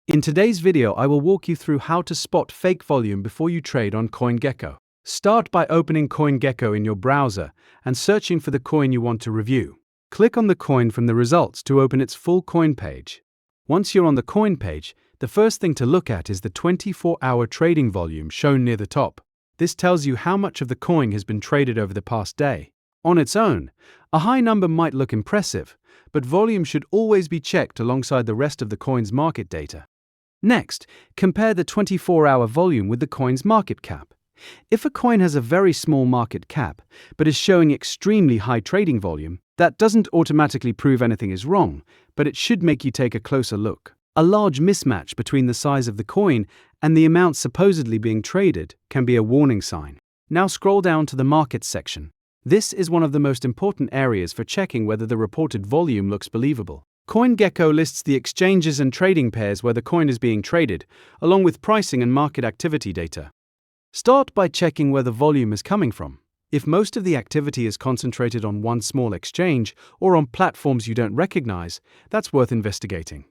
In today's video, I will walk you through how to spot fake volume before you trade on CoinGecko. Start by opening CoinGecko in your browser and searching for the coin you want to review. Click on the coin from the results to open its full coin page. Once you're on the coin page, the first thing to look at is the 24-hour trading volume shown near the top. This tells you how much of the coin has been traded over the past day. On its own, a high number might look impressive, but volume should always be checked alongside the rest of the coin's market data. Next, compare the 24-hour volume with the coin's market cap. If a coin has a very small market cap, but is showing extremely high trading volume, that doesn't automatically prove anything is wrong, but it should make you take a closer look. A large mismatch between the size of the coin and the amount supposedly being traded can be a warning sign. Now scroll down to the markets section. This is one of the most important areas for checking whether the reported volume looks believable. CoinGecko lists the exchanges and trading pairs where the coin is being traded, along with pricing and market activity data. Start by checking where the volume is coming from. If most of the activity is concentrated on one small exchange or on platforms you don't recognize, that's worth investigating.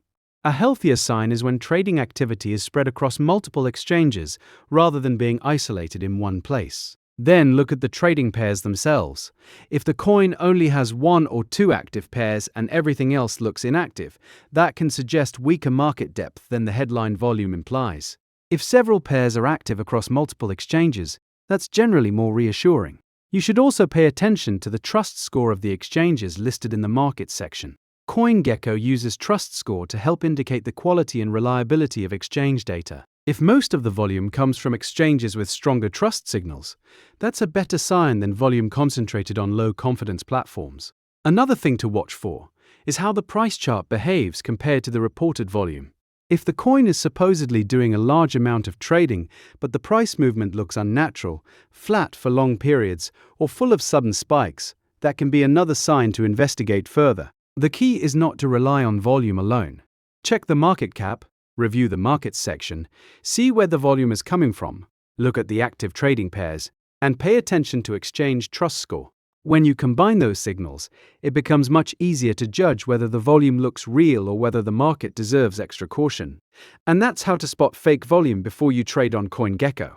A healthier sign is when trading activity is spread across multiple exchanges rather than being isolated in one place. Then look at the trading pairs themselves. If the coin only has one or two active pairs and everything else looks inactive, that can suggest weaker market depth than the headline volume implies. If several pairs are active across multiple exchanges, that's generally more reassuring. You should also pay attention to the trust score of the exchanges listed in the market section. CoinGecko uses trust score to help indicate the quality and reliability of exchange data. If most of the volume comes from exchanges with stronger trust signals, that's a better sign than volume concentrated on low-confidence platforms. Another thing to watch for is how the price chart behaves compared to the reported volume. If the coin is supposedly doing a large amount of trading, but the price movement looks unnatural, flat for long periods, or full of sudden spikes, that can be another sign to investigate further. The key is not to rely on volume alone. Check the market cap, review the markets section, see where the volume is coming from, look at the active trading pairs, and pay attention to exchange trust score. When you combine those signals, it becomes much easier to judge whether the volume looks real or whether the market deserves extra caution. And that's how to spot fake volume before you trade on CoinGecko.